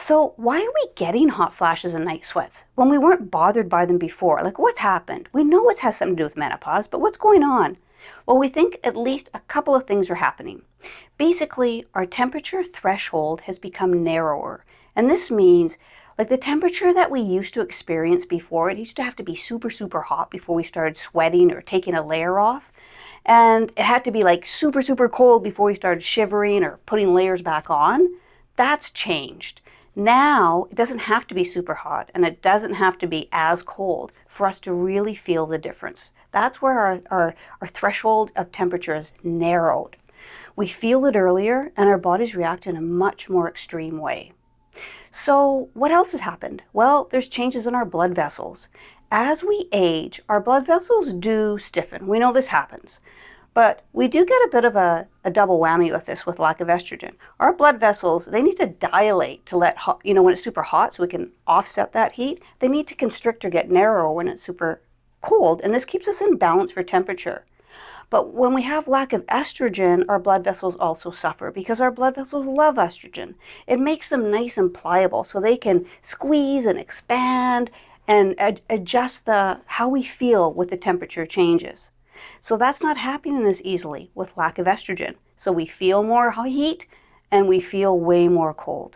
So why are we getting hot flashes and night sweats when we weren't bothered by them before? Like what's happened? We know it has something to do with menopause, but what's going on? Well, we think at least a couple of things are happening. Basically, our temperature threshold has become narrower. And this means like the temperature that we used to experience before, it used to have to be super, super hot before we started sweating or taking a layer off. And it had to be like super, super cold before we started shivering or putting layers back on. That's changed. Now, it doesn't have to be super hot and it doesn't have to be as cold for us to really feel the difference. That's where our threshold of temperature is narrowed. We feel it earlier and our bodies react in a much more extreme way. So what else has happened? Well, there's changes in our blood vessels. As we age, our blood vessels do stiffen. We know this happens. But we do get a bit of a double whammy with this with lack of estrogen. Our blood vessels, they need to dilate to let, when it's super hot so we can offset that heat. They need to constrict or get narrower when it's super cold, and this keeps us in balance for temperature. But when we have lack of estrogen, our blood vessels also suffer because our blood vessels love estrogen. It makes them nice and pliable so they can squeeze and expand and adjust how we feel with the temperature changes. So that's not happening as easily with lack of estrogen. So we feel more heat and we feel way more cold.